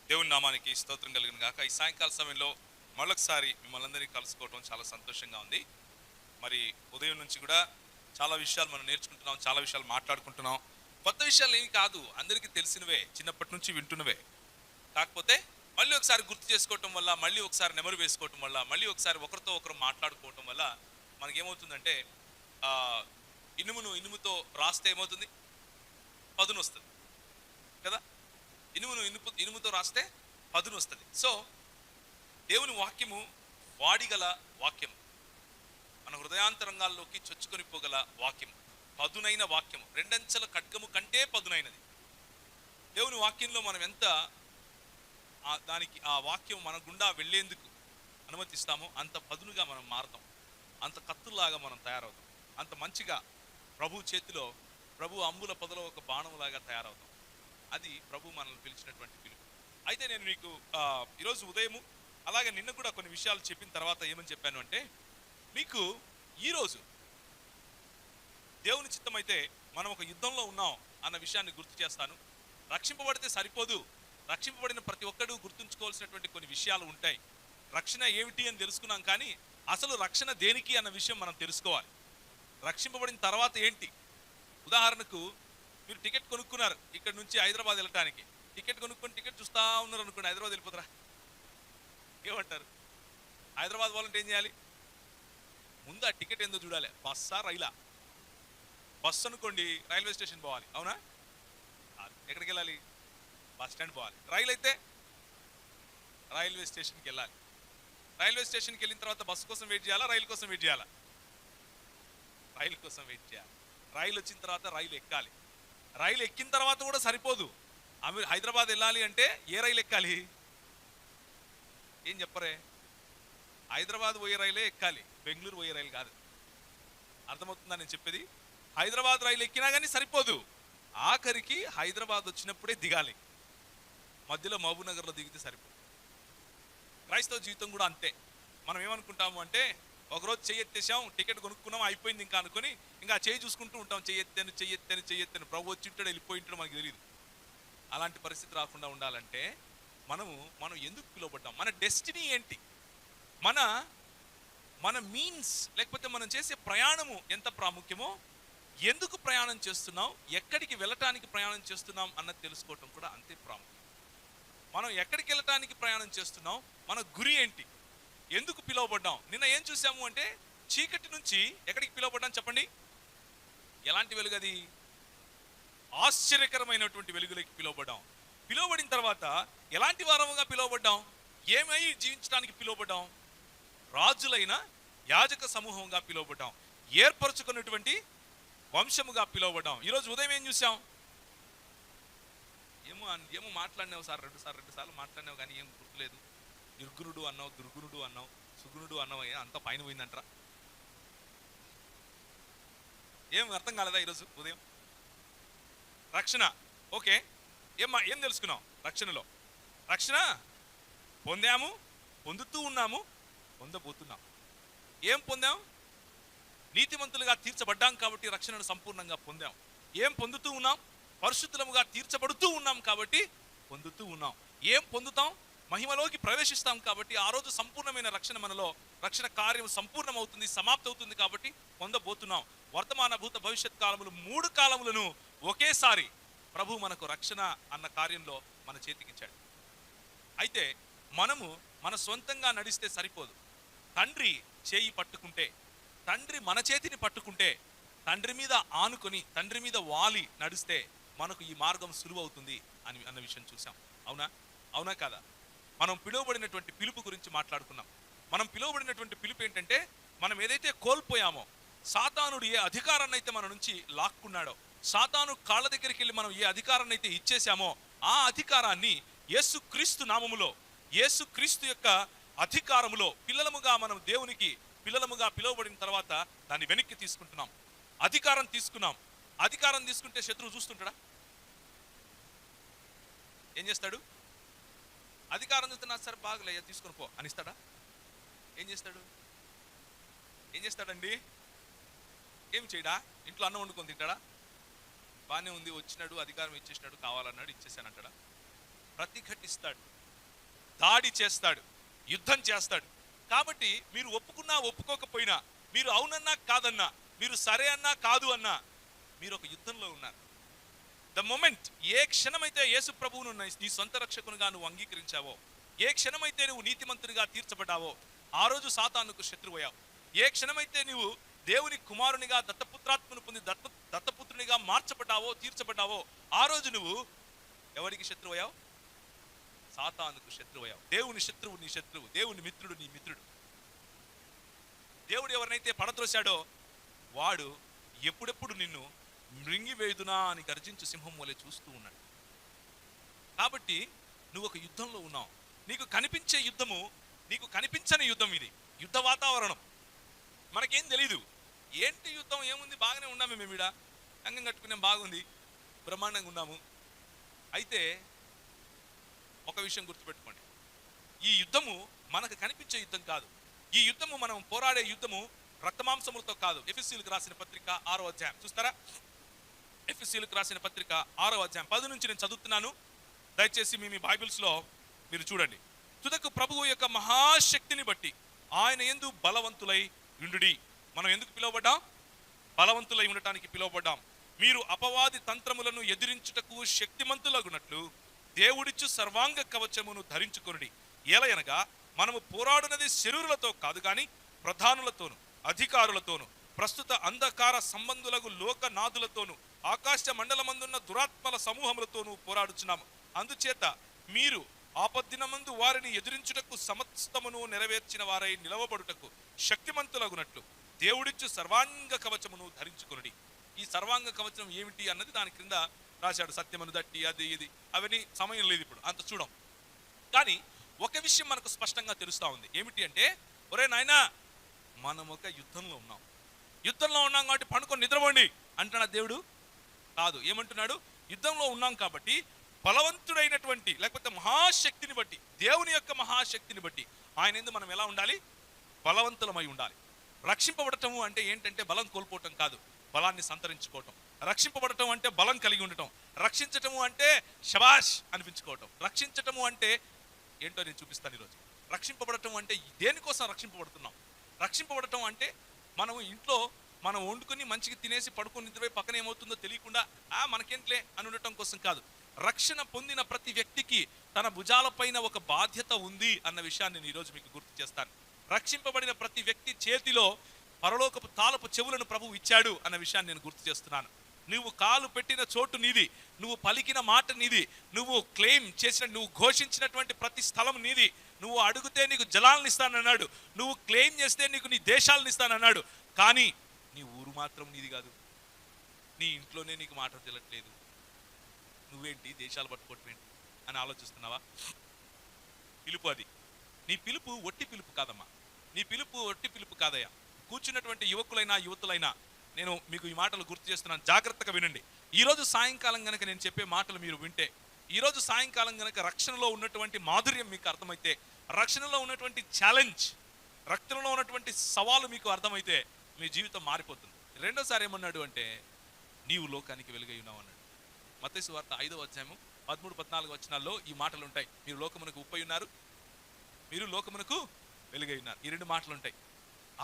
దేవుని నామానికి స్తోత్రం కలిగిన గాక. ఈ సాయంకాల సమయంలో మరొకసారి మిమ్మల్ని అందరినీ కలుసుకోవడం చాలా సంతోషంగా ఉంది. మరి ఉదయం నుంచి కూడా చాలా విషయాలు మనం నేర్చుకుంటున్నాం, చాలా విషయాలు మాట్లాడుకుంటున్నాం. కొత్త విషయాలు ఏమి కాదు, అందరికీ తెలిసినవే, చిన్నప్పటి నుంచి వింటున్నవే. కాకపోతే మళ్ళీ ఒకసారి గుర్తు చేసుకోవటం వల్ల, మళ్ళీ ఒకసారి నెమరు వేసుకోవటం వల్ల, మళ్ళీ ఒకసారి ఒకరితో ఒకరు మాట్లాడుకోవటం వల్ల మనకేమవుతుందంటే ఇనుముతో రాస్తే ఏమవుతుంది? పదును వస్తుంది కదా. ఇనుముతో రాస్తే పదును వస్తుంది. సో దేవుని వాక్యము వాడిగల వాక్యం, మన హృదయాంతరంగాల్లోకి చొచ్చుకొని పోగల వాక్యం, పదునైన వాక్యము, రెండంచెల ఖడ్గము కంటే పదునైనది. దేవుని వాక్యంలో మనం ఎంత దానికి ఆ వాక్యం మన గుండా వెళ్లేందుకు అనుమతిస్తామో అంత పదునుగా మనం మారతాం, అంత కత్తుల్లాగా మనం తయారవుతాం, అంత మంచిగా ప్రభు చేతిలో, ప్రభు అంబుల పొదలో ఒక బాణంలాగా తయారవుతాం. అది ప్రభు మనల్ని పిలిచినటువంటి పిలుపు. అయితే నేను మీకు ఈరోజు ఉదయము అలాగే నిన్న కూడా కొన్ని విషయాలు చెప్పిన తర్వాత ఏమని చెప్పాను అంటే, మీకు ఈరోజు దేవుని చిత్తం అయితే మనం ఒక యుద్ధంలో ఉన్నాం అన్న విషయాన్ని గుర్తు చేస్తాను. రక్షింపబడితే సరిపోదు, రక్షింపబడిన ప్రతి ఒక్కడూ గుర్తుంచుకోవాల్సినటువంటి కొన్ని విషయాలు ఉంటాయి. రక్షణ ఏమిటి అని తెలుసుకున్నాం, కానీ అసలు రక్షణ దేనికి అన్న విషయం మనం తెలుసుకోవాలి. రక్షింపబడిన తర్వాత ఏంటి? ఉదాహరణకు మీరు టికెట్ కొనుక్కున్నారు, ఇక్కడ నుంచి హైదరాబాద్ వెళ్ళటానికి. టికెట్ కొనుక్కొని టికెట్ చూస్తూ ఉన్నారు అనుకోండి, హైదరాబాద్ వెళ్ళిపోతారా? ఏమంటారు? హైదరాబాద్ పోవాలంటే ఏం చేయాలి? ముందు ఆ టికెట్ ఏందో చూడాలి. బస్సా రైలా? బస్సు అనుకోండి, రైల్వే స్టేషన్ పోవాలి, అవునా? ఎక్కడికి వెళ్ళాలి? బస్ స్టాండ్ పోవాలి. రైలు అయితే రైల్వే స్టేషన్కి వెళ్ళాలి. రైల్వే స్టేషన్కి వెళ్ళిన తర్వాత బస్సు కోసం వెయిట్ చేయాలా, రైలు కోసం వెయిట్ చేయాలా? రైలు కోసం వెయిట్ చేయాలి. రైలు వచ్చిన తర్వాత రైలు ఎక్కాలి. రైలు ఎక్కిన తర్వాత కూడా సరిపోదు, హైదరాబాద్ వెళ్ళాలి అంటే ఏ రైలు ఎక్కాలి? ఏం చెప్పరే? హైదరాబాద్ పోయే రైలే ఎక్కాలి, బెంగళూరు పోయే రైలు కాదు. అర్థమవుతుందా నేను చెప్పేది? హైదరాబాద్ రైలు ఎక్కినా కానీ సరిపోదు, ఆఖరికి హైదరాబాద్ వచ్చినప్పుడే దిగాలి. మధ్యలో మహబూబ్నగర్లో దిగితే సరిపోదు. క్రైస్తవ జీవితం కూడా అంతే. మనం ఏమనుకుంటాము అంటే, ఒకరోజు చెయ్యెత్తేసాం, టికెట్ కొనుక్కున్నాం, అయిపోయింది ఇంకా అనుకుని ఇంకా చేయి చూసుకుంటూ ఉంటాం. చెయ్యెత్తాను ప్రభు వచ్చి ఉంటాడు, వెళ్ళిపోయి ఉంటాడు, మనకి తెలియదు. అలాంటి పరిస్థితి రాకుండా ఉండాలంటే మనం ఎందుకు పిలువబడ్డాం? మన డెస్టినీ ఏంటి? మన మీన్స్, లేకపోతే మనం చేసే ప్రయాణము ఎంత ప్రాముఖ్యమో, ఎందుకు ప్రయాణం చేస్తున్నాం, ఎక్కడికి వెళ్ళటానికి ప్రయాణం చేస్తున్నాం అన్నది తెలుసుకోవటం కూడా అంతే ప్రాముఖ్యం. మనం ఎక్కడికి వెళ్ళటానికి ప్రయాణం చేస్తున్నాం, మన గురి ఏంటి, ఎందుకు పిలువబడ్డాం? నిన్న ఏం చూసాము అంటే, చీకటి నుంచి ఎక్కడికి పిలువబడ్డాం చెప్పండి? ఎలాంటి వెలుగు అది? ఆశ్చర్యకరమైనటువంటి వెలుగులోకి పిలువబడ్డాం. పిలువబడిన తర్వాత ఎలాంటి వారముగా పిలువబడ్డాం? ఏమై జీవించడానికి పిలువబడ్డాం? రాజులైన యాజక సమూహంగా పిలువబడ్డాం, ఏర్పరచుకున్నటువంటి వంశముగా పిలువబడ్డాం. ఈరోజు ఉదయం ఏం చూసాం? ఏమో మాట్లాడినావు సార్, రెండు సార్లు మాట్లాడినావు, కానీ ఏం గుర్తులేదు. నిర్గుణుడు అన్నావు, దుర్గుణుడు అన్నావు, సుగుణుడు అన్నావు, అంతా పైన పోయిందంటారా? ఏం అర్థం కాలేదా ఈరోజు ఉదయం? రక్షణ ఓకే, ఏం తెలుసుకున్నాం? రక్షణలో రక్షణ పొందాము, పొందుతూ ఉన్నాము, పొందబోతున్నాం. ఏం పొందాం? నీతిమంతులుగా తీర్చబడ్డాం కాబట్టి రక్షణను సంపూర్ణంగా పొందాం. ఏం పొందుతూ ఉన్నాం? పరిశుద్ధులముగా తీర్చబడుతూ ఉన్నాం కాబట్టి పొందుతూ ఉన్నాం. ఏం పొందుతాం? మహిమలోకి ప్రవేశిస్తాం కాబట్టి ఆ రోజు సంపూర్ణమైన రక్షణ, మనలో రక్షణ కార్యం సంపూర్ణమవుతుంది, సమాప్తి అవుతుంది కాబట్టి పొందబోతున్నాం. వర్తమాన భూత భవిష్యత్ కాలములు, 3 కాలములను ఒకేసారి ప్రభు మనకు రక్షణ అన్న కార్యంలో మన చేతికిచ్చాడు. అయితే మనము మన సొంతంగా నడిస్తే సరిపోదు. తండ్రి చేయి పట్టుకుంటే, తండ్రి మన చేతిని పట్టుకుంటే, తండ్రి మీద ఆనుకొని, తండ్రి మీద వాలి నడిస్తే మనకు ఈ మార్గం సులువవుతుంది అన్న విషయం చూసాం. అవునా కాదా? మనం పిలువబడినటువంటి పిలుపు గురించి మాట్లాడుకున్నాం. మనం పిలువబడినటువంటి పిలుపు ఏంటంటే, మనం ఏదైతే కోల్పోయామో, సాతానుడు ఏ అధికారాన్ని అయితే మన నుంచి లాక్కున్నాడో, సాతాను కాళ్ళ దగ్గరికి వెళ్ళి మనం ఏ అధికారాన్ని అయితే ఇచ్చేసామో, ఆ అధికారాన్ని యేసుక్రీస్తు నామములో, యేసుక్రీస్తు యొక్క అధికారములో పిల్లలముగా మనం దేవునికి పిల్లలముగా పిలువబడిన తర్వాత దాన్ని వెనక్కి తీసుకుంటున్నాం. అధికారం తీసుకున్నాం. అధికారం తీసుకుంటే శత్రువు చూస్తుంటాడా? ఏం చేస్తాడు? అధికారం చూస్తున్నా, సరే బాగలే తీసుకొని పో అని ఇస్తాడా? ఏం చేస్తాడండి? ఏం చేయడా? ఇంట్లో అన్నం వండుకొని తింటాడా? బాగానే ఉంది, వచ్చినాడు, అధికారం ఇచ్చేసినాడు, కావాలన్నాడు, ఇచ్చేసానంటాడా? ప్రతిఘటిస్తాడు, దాడి చేస్తాడు, యుద్ధం చేస్తాడు. కాబట్టి మీరు ఒప్పుకున్నా ఒప్పుకోకపోయినా, మీరు అవునన్నా కాదన్నా, మీరు సరే అన్నా కాదు అన్నా, మీరు ఒక యుద్ధంలో ఉన్నారు. ద మొమెంట్, ఏ క్షణమైతే యేసు ప్రభువును నీ సొంత రక్షకునిగా నువ్వు అంగీకరించావో, ఏ క్షణమైతే నువ్వు నీతిమంతునిగా తీర్చబడ్డావో, ఆ రోజు సాతానుకు శత్రువయ్యావు. ఏ క్షణమైతే నువ్వు దేవుని కుమారునిగా దత్తపుత్రాత్మను పొంది దత్తపుత్రునిగా మార్చబడ్డావో, తీర్చబడ్డావో, ఆ రోజు నువ్వు ఎవరికి శత్రువయ్యావు? సాతానుకు శత్రువయ్యావు. దేవుని శత్రువు నీ శత్రువు, దేవుని మిత్రుడు నీ మిత్రుడు. దేవుడు ఎవరినైతే పడద్రోశాడో వాడు ఎప్పుడెప్పుడు నిన్ను మృంగివేయుదునా అని గర్జించు సింహం వలె చూస్తూ ఉన్నాడు. కాబట్టి నువ్వు ఒక యుద్ధంలో ఉన్నావు. నీకు కనిపించే యుద్ధము, నీకు కనిపించని యుద్ధం. ఇది యుద్ధ వాతావరణం. మనకేం తెలీదు. ఏంటి యుద్ధం, ఏముంది, బాగానే ఉన్నాము మేము, ఈడ అంగం కట్టుకున్నాం, బాగుంది, బ్రహ్మాండంగా ఉన్నాము. అయితే ఒక విషయం గుర్తుపెట్టుకోండి, ఈ యుద్ధము మనకు కనిపించే యుద్ధం కాదు. ఈ యుద్ధము మనం పోరాడే యుద్ధము రక్తమాంసములతో కాదు. ఎఫెసీయులకు రాసిన పత్రిక 6వ అధ్యాయం చూస్తారా? ఎఫెసీయులకు రాసిన పత్రిక 6వ అధ్యాయం 10 నుంచి నేను చదువుతున్నాను. దయచేసి మీ బైబిల్స్లో మీరు చూడండి. తుదకు ప్రభువు యొక్క మహాశక్తిని బట్టి ఆయన యందు బలవంతులై ఉండుడి. మనం ఎందుకు పిలువబడ్డాం? బలవంతులై ఉండటానికి పిలువబడ్డాం. మీరు అపవాది తంత్రములను ఎదిరించుటకు శక్తిమంతులగునట్లు దేవుడిచ్చు సర్వాంగ కవచమును ధరించుకొనుడి. ఏలయనగా మనము పోరాడునది శరీరులతో కాదు గాని ప్రధానులతోను, అధికారులతోను, ప్రస్తుత అంధకార సంబంధులకు లోకనాథులతోను, ఆకాశ మండలమందున్న దురాత్మల సమూహములతోనూ పోరాడుచున్నాము. అందుచేత మీరు ఆపద్దినమందు వారిని ఎదిరించుటకు సమస్తమును నెరవేర్చిన వారై నిలవబడుటకు శక్తిమంతులగునట్లు దేవుడిచ్చు సర్వాంగ కవచమును ధరించుకొనుడి. ఈ సర్వాంగ కవచం ఏమిటి అన్నది దాని క్రింద రాశాడు. సత్యమను దట్టి, అది ఇది, అవన్నీ సమయం లేదు ఇప్పుడు అంత చూడం. కానీ ఒక విషయం మనకు స్పష్టంగా తెలుస్తూ ఉంది. ఏమిటి అంటే, ఒరే నాయనా, మనం ఒక యుద్ధంలో ఉన్నాం. యుద్ధంలో ఉన్నాం కాబట్టి పండుకొని నిద్రపోండి అంటున్నాడు దేవుడు? కాదు. ఏమంటున్నాడు? యుద్ధంలో ఉన్నాం కాబట్టి బలవంతుడైనటువంటి, లేకపోతే మహాశక్తిని బట్టి, దేవుని యొక్క మహాశక్తిని బట్టి ఆయన యందు మనం ఎలా ఉండాలి? బలవంతులమై ఉండాలి. రక్షింపబడటము అంటే ఏంటంటే బలం కోల్పోవటం కాదు, బలాన్ని సంతరించుకోవటం. రక్షింపబడటం అంటే బలం కలిగి ఉండటం. రక్షించటము అంటే శబాష్ అనిపించుకోవటం. రక్షించటము అంటే ఏంటో నేను చూపిస్తాను ఈరోజు. రక్షింపబడటం అంటే దేనికోసం రక్షింపబడుతున్నాం? రక్షింపబడటం అంటే మనం ఇంట్లో మనం వండుకొని మంచిగా తినేసి పడుకొని నిద్రపోయి పక్కన ఏమవుతుందో తెలియకుండా మనకేంట్లే అని ఉండటం కోసం కాదు. రక్షణ పొందిన ప్రతి వ్యక్తికి తన భుజాలపైన ఒక బాధ్యత ఉంది అన్న విషయాన్ని నేను ఈరోజు మీకు గుర్తు చేస్తాను. రక్షింపబడిన ప్రతి వ్యక్తి చేతిలో పరలోకపు తాళపు చెవులను ప్రభువు ఇచ్చాడు అన్న విషయాన్ని నేను గుర్తు చేస్తున్నాను. నువ్వు కాలు పెట్టిన చోటు నీది, నువ్వు పలికిన మాట నీది, నువ్వు క్లెయిమ్ చేసిన, నువ్వు ఘోషించినటువంటి ప్రతి స్థలం నీది. నువ్వు అడిగితే నీకు జలాలను ఇస్తానన్నాడు, నువ్వు క్లెయిమ్ చేస్తే నీకు నీ దేశాలను ఇస్తానన్నాడు. కానీ నీ ఊరు మాత్రం నీది కాదు. నీ ఇంట్లోనే నీకు మాట తెలట్లేదు. నువ్వేంటి దేశాలు పట్టుకోవటం ఏంటి అని ఆలోచిస్తున్నావా? పిలుపు అది. నీ పిలుపు ఒట్టి పిలుపు కాదమ్మా. నీ పిలుపు ఒట్టి పిలుపు కాదయ్యా. కూర్చున్నటువంటి యువకులైనా యువతులైనా నేను మీకు ఈ మాటలు గుర్తు చేస్తున్నాను, జాగ్రత్తగా వినండి. ఈరోజు సాయంకాలం గనక నేను చెప్పే మాటలు మీరు వింటే, ఈరోజు సాయంకాలం గనక రక్షణలో ఉన్నటువంటి మాధుర్యం మీకు అర్థమైతే, రక్షణలో ఉన్నటువంటి ఛాలెంజ్, రక్షణలో ఉన్నటువంటి సవాలు మీకు అర్థమైతే మీ జీవితం మారిపోతుంది. రెండోసారి ఏమన్నాడు అంటే, నీవు లోకానికి వెలుగై ఉన్నావు అన్నాడు. మత్తయి సువార్త 5వ అధ్యాయము 13-14 వచనాల్లో ఈ మాటలు ఉంటాయి. మీరు లోకమునకు ఉప్పై ఉన్నారు, మీరు లోకమునకు వెలుగై ఉన్నారు. ఈ 2 మాటలు ఉంటాయి.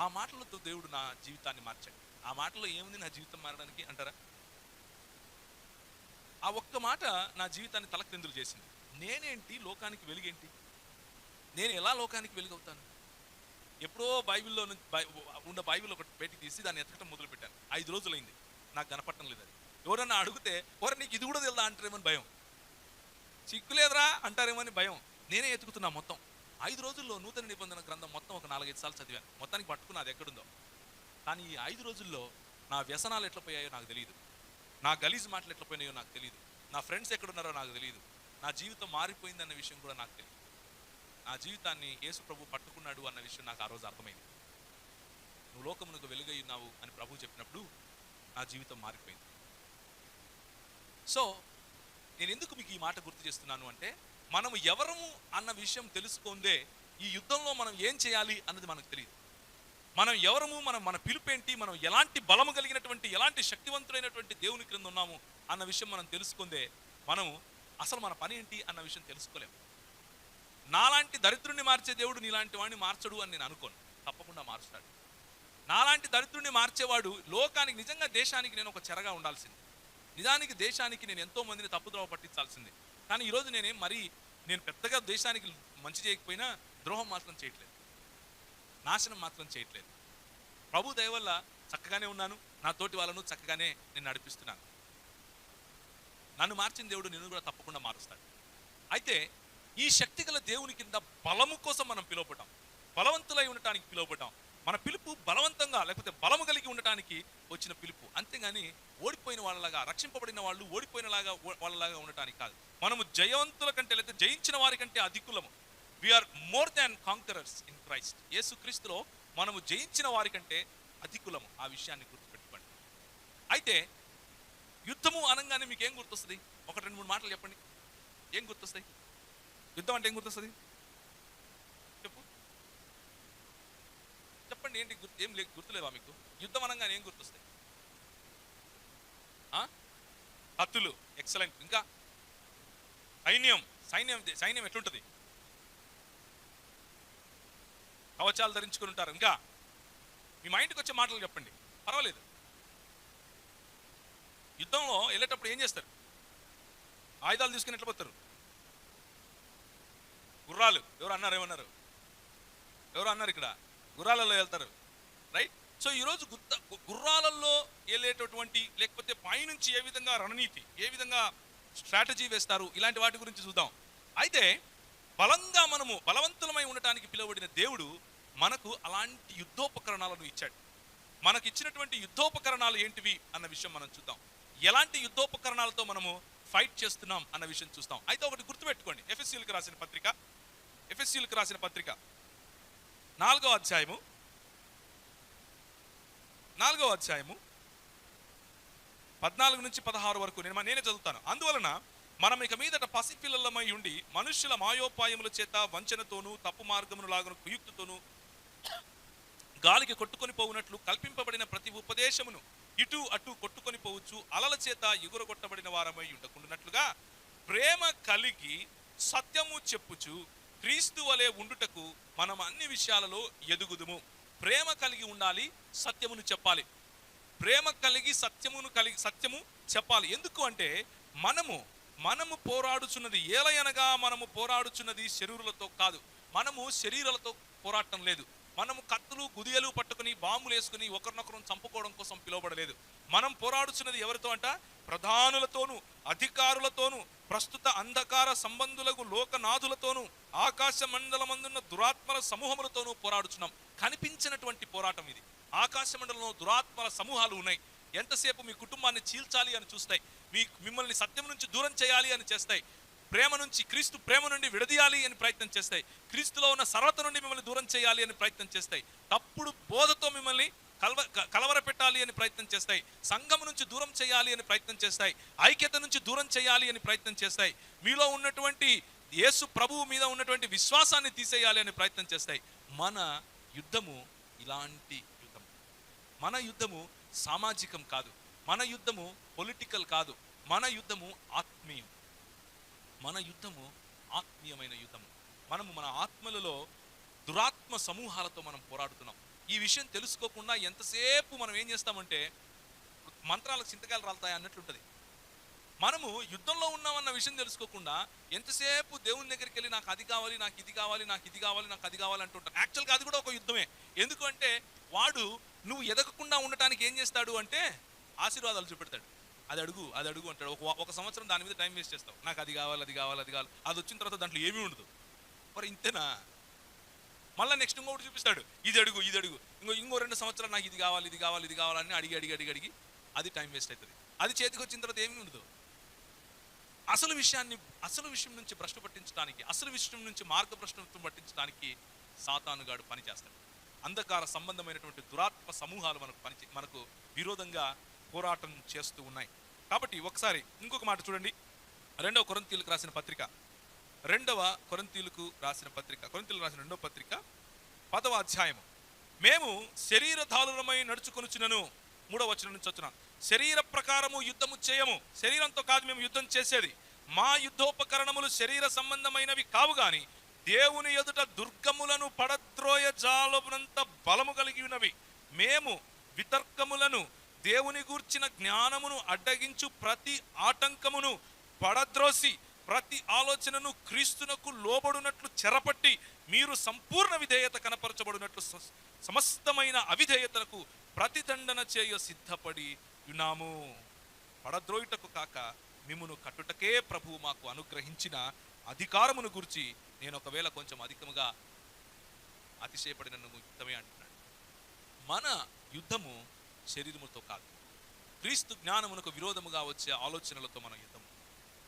ఆ మాటలతో దేవుడు నా జీవితాన్ని మార్చాడు. ఆ మాటలో ఏముంది నా జీవితం మారడానికి అంటారా? ఆ ఒక్క మాట నా జీవితాన్ని తలక్రిందులు చేసింది. నేనేంటి లోకానికి వెలుగేంటి? నేను ఎలా లోకానికి వెలుగవుతాను? ఎప్పుడో బైబిల్లో ఉన్న బైబిల్ ఒకటి పెట్టి తీసి దాన్ని ఎతకటం మొదలు పెట్టాను. 5 రోజులైంది, నాకు కనపడటం లేదు. అది ఎవరన్నా అడిగితే ఎవరు నీకు ఇది కూడా తెలుదా అంటారేమని భయం, చిక్కులేదురా అంటారేమో అని భయం. నేనే ఎతుకుతున్నా మొత్తం. 5 రోజుల్లో నూతన నిబంధన గ్రంథం మొత్తం ఒక 4-5 సార్లు చదివాను. మొత్తానికి పట్టుకున్నా అది ఎక్కడుందో. కానీ ఈ 5 రోజుల్లో నా వ్యసనాలు ఎట్లా పోయాయో నాకు తెలియదు, నా గలీజ్ మాటలు ఎట్లా పోయినాయో నాకు తెలియదు, నా ఫ్రెండ్స్ ఎక్కడున్నారో నాకు తెలియదు, నా జీవితం మారిపోయిందన్న విషయం కూడా నాకు తెలియదు. నా జీవితాన్ని యేసు ప్రభు పట్టుకున్నాడు అన్న విషయం నాకు ఆ రోజు అర్థమైంది. నువ్వు లోకమునకు వెలుగై ఉన్నావు అని ప్రభు చెప్పినప్పుడు నా జీవితం మారిపోయింది. సో నేను ఎందుకు మీకు ఈ మాట గుర్తు చేస్తున్నాను అంటే, మనము ఎవరము అన్న విషయం తెలుసుకుందే ఈ యుద్ధంలో మనం ఏం చేయాలి అన్నది మనకు తెలియదు. మనం ఎవరము, మన పిలుపేంటి, మనం ఎలాంటి బలము కలిగినటువంటి, ఎలాంటి శక్తివంతుడైనటువంటి దేవుని క్రింద ఉన్నాము అన్న విషయం మనం తెలుసుకుందే మనము అసలు మన పని ఏంటి అన్న విషయం తెలుసుకోలేము. నాలాంటి దరిద్రుణ్ణి మార్చే దేవుడు నీలాంటి వాడిని మార్చడు అని నేను అనుకోను, తప్పకుండా మారుస్తాడు. నాలాంటి దరిద్రుణ్ణి మార్చేవాడు లోకానికి, నిజంగా దేశానికి నేను ఒక చెరగా ఉండాల్సింది, నిజానికి దేశానికి నేను ఎంతో మందిని తప్పుద్రోవ పట్టించాల్సింది. కానీ ఈరోజు నేను పెద్దగా దేశానికి మంచి చేయకపోయినా ద్రోహం మాత్రం చేయట్లేదు, నాశనం మాత్రం చేయట్లేదు. ప్రభు దయ వల్ల చక్కగానే ఉన్నాను, నా తోటి వాళ్ళను చక్కగానే నేను నడిపిస్తున్నాను. నన్ను మార్చిన దేవుడు నిన్ను కూడా తప్పకుండా మారుస్తాడు. అయితే ఈ శక్తి గల దేవుని కింద బలము కోసం మనం పిలువబడ్డాం, బలవంతులై ఉండటానికి పిలువబడ్డాం. మన పిలుపు బలవంతంగా లేకపోతే బలము కలిగి ఉండటానికి వచ్చిన పిలుపు, అంతేగాని ఓడిపోయిన వాళ్ళలాగా, రక్షింపబడిన వాళ్ళు ఓడిపోయిన వాళ్ళలాగా ఉండటానికి కాదు. మనము జయవంతుల కంటే లేదా జయించిన వారి కంటే అధికులము. We are more than conquerors in Christ. యేసుక్రీస్తులో మనము జయించిన వారి కంటే అధికులము. ఆ విషయాన్ని గుర్తుపెట్టుకోండి. అయితే యుద్ధము అనగానే మీకు ఏం గుర్తొస్తుంది? ఒక 2-3 మాటలు చెప్పండి. ఏం గుర్తొస్తాయి? యుద్ధం అంటే ఏం గుర్తొస్తుంది? చెప్పండి. ఏంటి ఏం గుర్తులేవా మీకు? యుద్ధం అనగానే ఏం గుర్తొస్తాయి? కత్తులు, ఎక్సలెంట్. ఇంకా సైన్యం ఎట్లుంటది? కవచాలు ధరించుకుని ఉంటారు. ఇంకా మీ మైండ్కి వచ్చే మాటలు చెప్పండి, పర్వాలేదు. యుద్ధంలో వెళ్ళేటప్పుడు ఏం చేస్తారు? ఆయుధాలు తీసుకుని ఎట్లా పోతారు? గుర్రాలు. ఎవరు అన్నారు ఇక్కడ? గుర్రాలలో వెళ్తారు, రైట్? సో ఈరోజు గుర్రాలలో వెళ్ళేటటువంటి, లేకపోతే పైనుంచి ఏ విధంగా రణనీతి, ఏ విధంగా స్ట్రాటజీ వేస్తారు, ఇలాంటి వాటి గురించి చూద్దాం. అయితే బలంగా మనము బలవంతులమై ఉండటానికి పిలువబడిన దేవుడు మనకు అలాంటి యుద్ధోపకరణాలను ఇచ్చాడు. మనకి ఇచ్చినటువంటి యుద్ధోపకరణాలు ఏంటివి అన్న విషయం మనం చూద్దాం. ఎలాంటి యుద్ధోపకరణాలతో మనము ఫైట్ చేస్తున్నాం అన్న విషయం చూస్తాం. అయితే ఒకటి గుర్తుపెట్టుకోండి, ఎఫెసీయులకు రాసిన పత్రిక 4వ అధ్యాయము 14 నుంచి 16 వరకు నేనే చదువుతాను. అందువలన మనం ఇక మీదట పసిపిల్లలమై ఉండి మనుష్యుల మాయోపాయముల చేత వంచనతోనూ తప్పు మార్గమును లాగున కుయుక్తితోనూ గాలికి కొట్టుకొని పోవునట్లు కల్పింపబడిన ప్రతి ఉపదేశమును ఇటు అటు కొట్టుకొని పోవచ్చు అలల చేత ఎగురగొట్టబడిన వారమై ఉండకుండానట్లుగా ప్రేమ కలిగి సత్యము చెప్పుచు క్రీస్తు వలె ఉండుటకు మనం అన్ని విషయాలలో ఎదుగుదుము. ప్రేమ కలిగి ఉండాలి, సత్యమును చెప్పాలి. ప్రేమ కలిగి సత్యము చెప్పాలి. ఎందుకు అంటే మనము పోరాడుచున్నది ఏలయనగా మనము పోరాడుచున్నది శరీరులతో కాదు. మనము శరీరాలతో పోరాటం లేదు. మనము కత్తులు గుదియలు పట్టుకుని బాంబులు వేసుకుని ఒకరినొకరు చంపుకోవడం కోసం పిలువబడలేదు. మనం పోరాడుచున్నది ఎవరితో అంట? ప్రధానులతోనూ అధికారులతోనూ ప్రస్తుత అంధకార సంబంధులకు లోకనాథులతోనూ ఆకాశ మండలమందున్న దురాత్మల సమూహములతోనూ పోరాడుచున్నాం. కనిపించినటువంటి పోరాటం ఇది. ఆకాశ మండలంలో దురాత్మల సమూహాలు ఉన్నాయి. ఎంతసేపు మీ కుటుంబాన్ని చీల్చాలి అని చూస్తాయి, మిమ్మల్ని సత్యం నుంచి దూరం చేయాలి అని చేస్తాయి, క్రీస్తు ప్రేమ నుండి విడదీయాలి అని ప్రయత్నం చేస్తాయి, క్రీస్తులో ఉన్న సర్వత నుండి మిమ్మల్ని దూరం చేయాలి అని ప్రయత్నం చేస్తాయి, తప్పుడు బోధతో మిమ్మల్ని కలవర పెట్టాలి అని ప్రయత్నం చేస్తాయి, సంఘం నుంచి దూరం చేయాలి అని ప్రయత్నం చేస్తాయి, ఐక్యత నుంచి దూరం చేయాలి అని ప్రయత్నం చేస్తాయి, మీలో ఉన్నటువంటి యేసు ప్రభువు మీద ఉన్నటువంటి విశ్వాసాన్ని తీసేయాలి అని ప్రయత్నం చేస్తాయి. మన యుద్ధము ఇలాంటి యుద్ధం. మన యుద్ధము సామాజికం కాదు, మన యుద్ధము పొలిటికల్ కాదు, మన యుద్ధము ఆత్మీయం. మన యుద్ధము ఆత్మీయమైన యుద్ధము. మనము మన ఆత్మలలో దురాత్మ సమూహాలతో మనం పోరాడుతున్నాం. ఈ విషయం తెలుసుకోకుండా ఎంతసేపు మనం ఏం చేస్తామంటే మంత్రాలకు చింతకాయలు రాలుతాయి అన్నట్లుంటుంది. మనము యుద్ధంలో ఉన్నామన్న విషయం తెలుసుకోకుండా ఎంతసేపు దేవుని దగ్గరికి వెళ్ళి నాకు అది కావాలి, నాకు ఇది కావాలి, నాకు ఇది కావాలి, నాకు అది కావాలి అంటుంటాను. యాక్చువల్గా అది కూడా ఒక యుద్ధమే. ఎందుకంటే వాడు నువ్వు ఎదగకుండా ఉండటానికి ఏం చేస్తాడు అంటే ఆశీర్వాదాలు చూపెడతాడు. అది అడుగు అంటాడు. ఒక సంవత్సరం దాని మీద టైం వేస్ట్ చేస్తావు. నాకు అది కావాలి, అది వచ్చిన తర్వాత దాంట్లో ఏమీ ఉండదు. మరి ఇంతేనా? మళ్ళీ నెక్స్ట్ ఇంకొకటి చూపిస్తాడు, ఇది అడుగు, ఇంకో 2 సంవత్సరాలు నాకు ఇది కావాలి అని అడిగి అది టైం వేస్ట్ అవుతుంది. అది చేతికి వచ్చిన తర్వాత ఏమీ ఉండదు. అసలు విషయం నుంచి భ్రష్టు పట్టించడానికి, అసలు విషయం నుంచి మార్గభ్రష్టత్వం పట్టించడానికి సాతానుగాడు పనిచేస్తాడు. అంధకార సంబంధమైనటువంటి దురాత్మ సమూహాలు మనకు విరోధంగా పోరాటం చేస్తూ ఉన్నాయి. కాబట్టి ఒకసారి ఇంకొక మాట చూడండి. 2వ కొరింథీయులకు రాసిన పత్రిక 2వ పత్రిక 10వ అధ్యాయము. మేము శరీరధారులమై నడుచుకొనుచున్నను, 3వ వచనం నుంచి వచ్చున్నాను. శరీర ప్రకారము యుద్ధము చేయము. శరీరంతో కాదు మేము యుద్ధం చేసేది, మా యుద్ధోపకరణములు శరీర సంబంధమైనవి కావు గాని దేవుని ఎదుట దుర్గములను పడద్రోయ జాలనంత బలము కలిగి ఉన్నవి. మేము వితర్కములను, దేవుని గూర్చిన జ్ఞానమును అడ్డగించు ప్రతి ఆటంకమును పడద్రోసి ప్రతి ఆలోచనను క్రీస్తునకు లోబడునట్లు చెరపట్టి మీరు సంపూర్ణ విధేయత కనపరచబడినట్లు సమస్తమైన అవిధేయతలకు ప్రతిదండన చేయ సిద్ధపడి ఉన్నాము. పడద్రోయుటకు కాక మిమ్మును కట్టుటకే ప్రభువు మాకు అనుగ్రహించిన అధికారమును గురించి నేను ఒకవేళ కొంచెం అధికముగా అతిశయపడిన యుద్ధమే అంటున్నాడు. మన యుద్ధము శరీరముతో కాదు, క్రీస్తు జ్ఞానమునకు విరోధముగా వచ్చే ఆలోచనలతో మన యుద్ధం.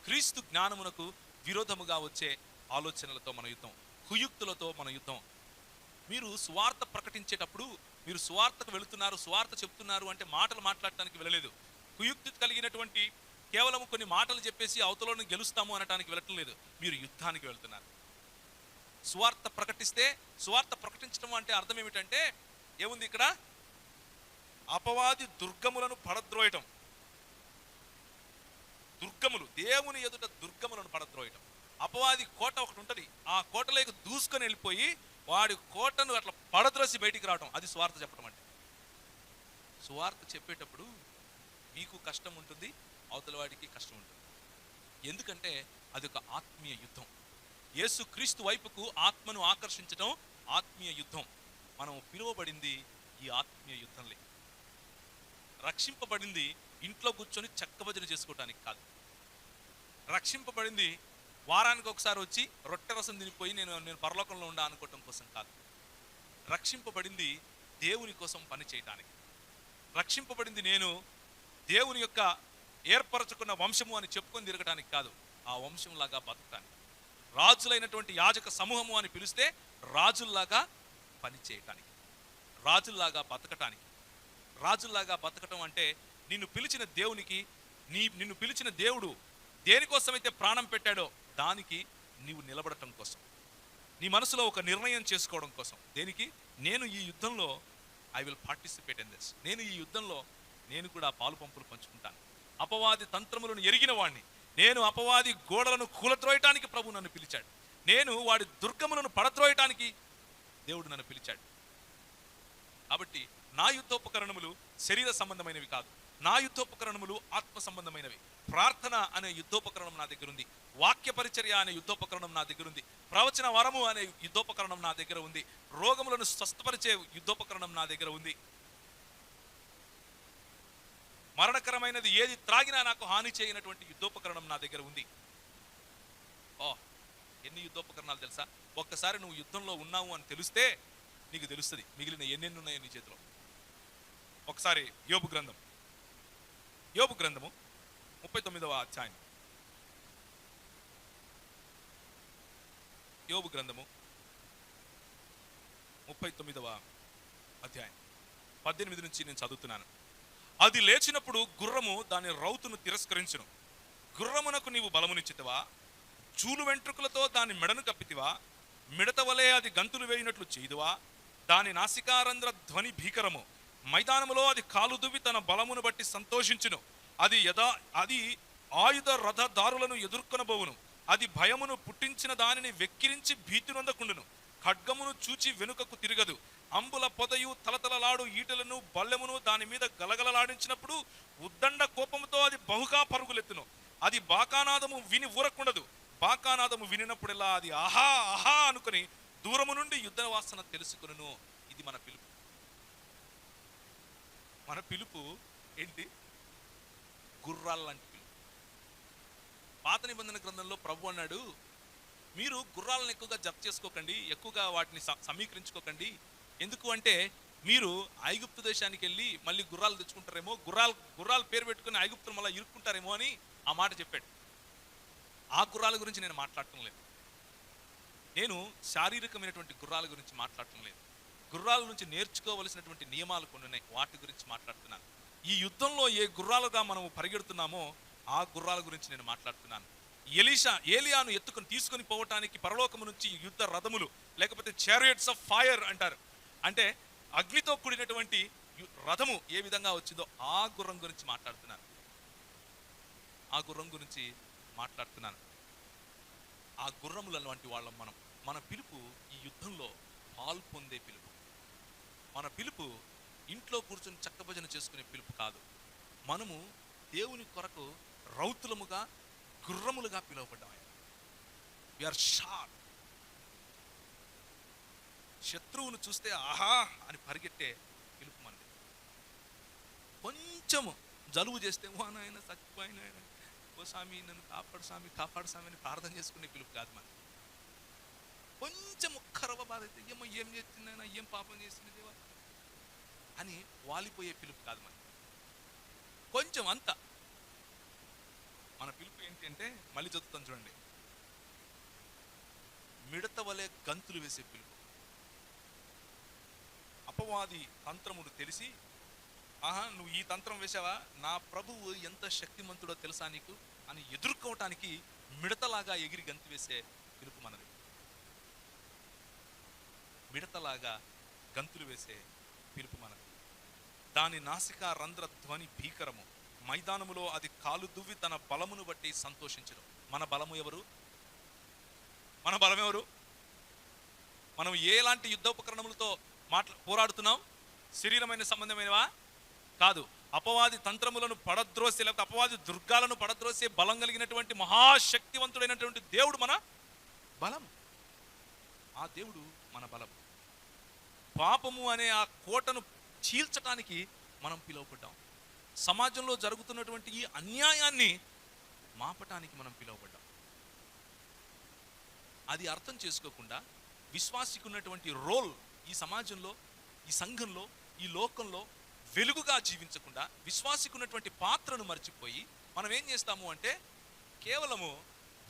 క్రీస్తు జ్ఞానమునకు విరోధముగా వచ్చే ఆలోచనలతో మన యుద్ధం, కుయుక్తులతో మన యుద్ధం. మీరు సువార్త ప్రకటించేటప్పుడు, మీరు సువార్తకు వెళుతున్నారు, సువార్త చెప్తున్నారు అంటే మాటలు మాట్లాడటానికి వెళ్ళలేదు. కుయుక్తి కలిగినటువంటి కేవలం కొన్ని మాటలు చెప్పేసి అవతలను గెలుస్తాము అనటానికి వెళ్ళటం లేదు, మీరు యుద్ధానికి వెళ్తున్నారు. సువార్త ప్రకటిస్తే, సువార్త ప్రకటించడం అంటే అర్థం ఏమిటంటే ఏముంది ఇక్కడ? అపవాది దుర్గములను పడద్రోయటం. దుర్గములు, దేవుని ఎదుట దుర్గములను పడద్రోయటం. అపవాది కోట ఒకటి ఉంటుంది, ఆ కోటలోకి దూసుకొని వెళ్ళిపోయి వాడి కోటను అట్లా పడద్రోసి బయటికి రావటం, అది సువార్త చెప్పడం అంటే. సువార్త చెప్పేటప్పుడు మీకు కష్టం ఉంటుంది, అవతల వాడికి కష్టం ఉంటుంది. ఎందుకంటే అది ఒక ఆత్మీయ యుద్ధం. యేసు క్రీస్తు వైపుకు ఆత్మను ఆకర్షించడం ఆత్మీయ యుద్ధం. మనం పిలువబడింది ఈ ఆత్మీయ యుద్ధంలో. రక్షింపబడింది ఇంట్లో కూర్చొని చక్కభజన చేసుకోవటానికి కాదు. రక్షింపబడింది వారానికి ఒకసారి వచ్చి రొట్టె రసం తినిపోయి నేను పరలోకంలో ఉండా అనుకోవటం కోసం కాదు. రక్షింపబడింది దేవుని కోసం పని చేయటానికి. రక్షింపబడింది నేను దేవుని యొక్క ఏర్పరచుకున్న వంశము అని చెప్పుకొని తిరగటానికి కాదు, ఆ వంశంలాగా బతకటానికి. రాజులైనటువంటి యాజక సమూహము అని పిలిస్తే రాజుల్లాగా పని చేయటానికి, రాజుల్లాగా బతకటానికి. రాజుల్లాగా బతకటం అంటే నిన్ను పిలిచిన దేవునికి, నిన్ను పిలిచిన దేవుడు దేనికోసమైతే ప్రాణం పెట్టాడో దానికి నీవు నిలబడటం కోసం, నీ మనసులో ఒక నిర్ణయం చేసుకోవడం కోసం. దేనికి? నేను ఈ యుద్ధంలో I will participate in this. నేను ఈ యుద్ధంలో నేను కూడా పాలు పంపులు పంచుకుంటాను. అపవాది తంత్రములను ఎరిగిన వాడిని నేను. అపవాది గోడలను కూలద్రోయటానికి ప్రభు నన్ను పిలిచాడు. నేను వాడి దుర్గములను పడద్రోయటానికి దేవుడు నన్ను పిలిచాడు. కాబట్టి నా యుద్ధోపకరణములు శరీర సంబంధమైనవి కాదు, నా యుద్ధోపకరణములు ఆత్మ సంబంధమైనవి. ప్రార్థన అనే యుద్ధోపకరణం నా దగ్గర ఉంది, వాక్య పరిచర్య అనే యుద్ధోపకరణం నా దగ్గర ఉంది, ప్రవచన వరము అనే యుద్ధోపకరణం నా దగ్గర ఉంది, రోగములను స్వస్థపరిచే యుద్ధోపకరణం నా దగ్గర ఉంది. మరణకరమైనది ఏది త్రాగినా నాకు హాని చేయనటువంటి యుద్ధోపకరణం నా దగ్గర ఉంది. ఎన్ని యుద్ధోపకరణాలు తెలుసా? ఒక్కసారి నువ్వు యుద్ధంలో ఉన్నావు అని తెలిస్తే నీకు తెలుస్తుంది మిగిలిన ఎన్నెన్ని ఉన్నాయో నీ చేతిలో. ఒకసారి యోబు గ్రంథము 39వ అధ్యాయం. యోబు గ్రంథము 39వ అధ్యాయం 18 నుంచి నేను చదువుతున్నాను. అది లేచినప్పుడు గుర్రము దాని రౌతును తిరస్కరించును. గుర్రమునకు నీవు బలమునిచ్చితివా? చూలు వెంట్రుకలతో దాని మెడను కప్పితివా? మిడత వలె అది గంతులు వేయినట్లు చేయుదువా? దాని నాసికారంధ్ర ధ్వని భీకరము. మైదానములో అది కాలు దువ్వి తన బలమును బట్టి సంతోషించును. అది ఆయుధ రథదారులను ఎదుర్కొనబోవును. అది భయమును పుట్టించిన దానిని వెక్కిరించి భీతి నొందకుండును. ఖడ్గమును చూచి వెనుకకు తిరగదు. అంబుల పొదయు తలతలలాడు ఈటలను బల్లెమును దాని మీద గలగలలాడించినప్పుడు ఉద్దండ కోపముతో అది బహుగా పరుగులెత్తును. అది బాకానాదము విని ఊరకుండదు. బాకానాదము వినినప్పుడెల్లా అది ఆహా ఆహా అనుకుని దూరము నుండి యుద్ధ వాసన తెలుసుకును. ఇది మన పిలుపు. మన పిలుపు ఏంటి? గుర్రాల లాంటి పిలుపు. పాత నిబంధన గ్రంథంలో ప్రభు అన్నాడు, మీరు గుర్రాలను ఎక్కువగా జప్తు చేసుకోకండి, ఎక్కువగా వాటిని సమీకరించుకోకండి. ఎందుకు అంటే మీరు ఐగుప్తు దేశానికి వెళ్ళి మళ్ళీ గుర్రాలు తెచ్చుకుంటారేమో, గుర్రాలు పేరు పెట్టుకుని ఐగుప్తులు మళ్ళీ ఇరుక్కుంటారేమో అని ఆ మాట చెప్పాడు. ఆ గుర్రాల గురించి నేను మాట్లాడటం లేదు. నేను శారీరకమైనటువంటి గుర్రాల గురించి మాట్లాడటం లేదు. గుర్రాల నుంచి నేర్చుకోవలసినటువంటి నియమాలు కొన్ని ఉన్నాయి, వాటి గురించి మాట్లాడుతున్నాను. ఈ యుద్ధంలో ఏ గుర్రాలుగా మనము పరిగెడుతున్నామో ఆ గుర్రాల గురించి నేను మాట్లాడుతున్నాను. ఏలియాను తీసుకొని పోవటానికి పరలోకము నుంచి యుద్ధ రథములు, లేకపోతే చారియట్స్ ఆఫ్ ఫైర్ అంటారు, అంటే అగ్నితో కూడినటువంటి రథము ఏ విధంగా వచ్చిందో ఆ గుర్రం గురించి మాట్లాడుతున్నాను. ఆ గుర్రం గురించి మాట్లాడుతున్నాను. ఆ గుర్రముల వంటి వాళ్ళం మనం. మన పిలుపు ఈ యుద్ధంలో పాల్పొందే పిలుపు. మన పిలుపు ఇంట్లో కూర్చొని చక్కభజన చేసుకునే పిలుపు కాదు. మనము దేవుని కొరకు రౌతులముగా, గుర్రములుగా పిలువబడ్డాం. We are sharp. శత్రువును చూస్తే ఆహా అని పరిగెట్టే పిలుపు మనది. కొంచెము జలుబు చేస్తే ఓ నాయన చచ్చిపోయిన, ఓ స్వామి నన్ను కాపాడు స్వామి, కాపాడు స్వామి అని ప్రార్థన చేసుకునే పిలుపు కాదు మనది. కొంచెం ఒక్కరవ బాధ అయితే ఏమో ఏం చేస్తున్నాయినా, ఏం పాపం చేసిన దేవా అని వాలిపోయే పిలుపు కాదు మనది. కొంచెం అంత మన పిలుపు ఏంటి అంటే, మళ్ళీ చదువుతాను చూడండి, మిడత వలె గంతులు వేసే పిలుపు. అపవాది తంత్రములు తెలిసి, ఆహా నువ్వు ఈ తంత్రం వేసావా, నా ప్రభువు ఎంత శక్తిమంతుడో తెలుసా నీకు అని ఎదుర్కోవటానికి మిడతలాగా ఎగిరి గంతు వేసే పిలుపు మనది. మిడతలాగా గంతులు వేసే పిలుపు మనది. దాని నాసిక రంధ్ర ధ్వని భీకరము, మైదానములో అది కాలు దువ్వి తన బలమును బట్టి సంతోషించడం. మన బలము ఎవరు? మన బలం ఎవరు? మనం ఎలాంటి యుద్ధోపకరణములతో పోరాడుతున్నాం? శరీరమైన సంబంధమైనవా? కాదు. అపవాది తంత్రములను పడద్రోసే, లేకపోతే అపవాది దుర్గాలను పడద్రోసే బలం కలిగినటువంటి మహాశక్తివంతుడైనటువంటి దేవుడు మన బలం. ఆ దేవుడు మన బలం. పాపము అనే ఆ కోటను చీల్చటానికి మనం పిలువబడ్డాం. సమాజంలో జరుగుతున్నటువంటి ఈ అన్యాయాన్ని మాపటానికి మనం పిలువబడ్డాం. అది అర్థం చేసుకోకుండా విశ్వాసికి ఉన్నటువంటి రోల్ ఈ సమాజంలో, ఈ సంఘంలో, ఈ లోకంలో వెలుగుగా జీవించకుండా విశ్వాసికి ఉన్నటువంటి పాత్రను మర్చిపోయి మనం ఏం చేస్తాము అంటే, కేవలము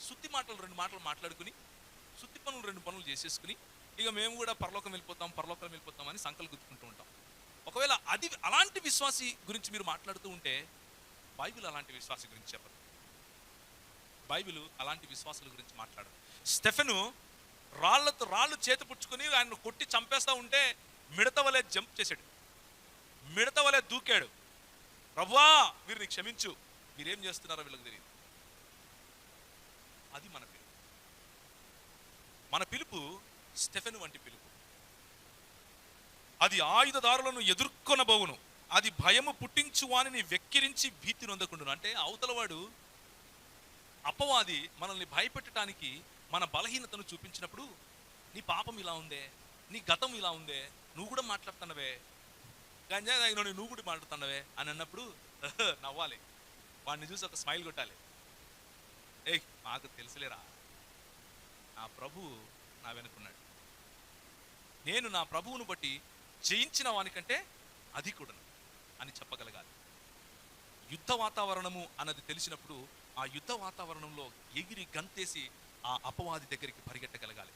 సుత్తి మాటలు 2 మాటలు మాట్లాడుకుని, సుత్తి పనులు 2 పనులు చేసేసుకుని, ఇక మేము కూడా పరలోకం వెళ్ళిపోతాం అని సంకలు గుర్తుకుంటూ ఉంటాం. ఒకవేళ అది అలాంటి విశ్వాసి గురించి మీరు మాట్లాడుతూ ఉంటే, బైబిల్ అలాంటి విశ్వాసి గురించి చెప్పదు. బైబిల్ అలాంటి విశ్వాసుల గురించి మాట్లాడదు. స్టెఫెను రాళ్ళు చేతి పుచ్చుకొని ఆయన కొట్టి చంపేస్తా ఉంటే మిడత వలె జంప్ చేశాడు, మిడత వలె దూకాడు. ప్రభువా వీరిని క్షమించు, మీరేం చేస్తున్నారో వీళ్ళకి తెలియదు. అది మన పిలుపు. మన పిలుపు స్టెఫెను వంటి పిలుపు. అది ఆయుధదారులను ఎదుర్కొనబోవును, అది భయము పుట్టించు వానిని వెక్కిరించి భీతి నొందకుండును. అంటే అవతలవాడు అపవాది మనల్ని భయపెట్టడానికి మన బలహీనతను చూపించినప్పుడు, నీ పాపం ఇలా ఉందే, నీ గతం ఇలా ఉందే, నువ్వు కూడా మాట్లాడుతున్నవే, గంజా తాగిన నువ్వు కూడా మాట్లాడుతున్నవే అని అన్నప్పుడు నవ్వాలి, వాడిని చూసి ఒక స్మైల్ కొట్టాలి. ఏయ్ మాకు తెలుసులేరా, నా ప్రభువు నా వెనుకున్నాడు, నేను నా ప్రభువును బట్టి జయించిన వానికంటే అధికుడను అని చెప్పగలగాలి. యుద్ధ వాతావరణము అన్నది తెలిసినప్పుడు ఆ యుద్ధ వాతావరణంలో ఎగిరి గంతేసి ఆ అపవాది దగ్గరికి పరిగెట్టగలగాలి.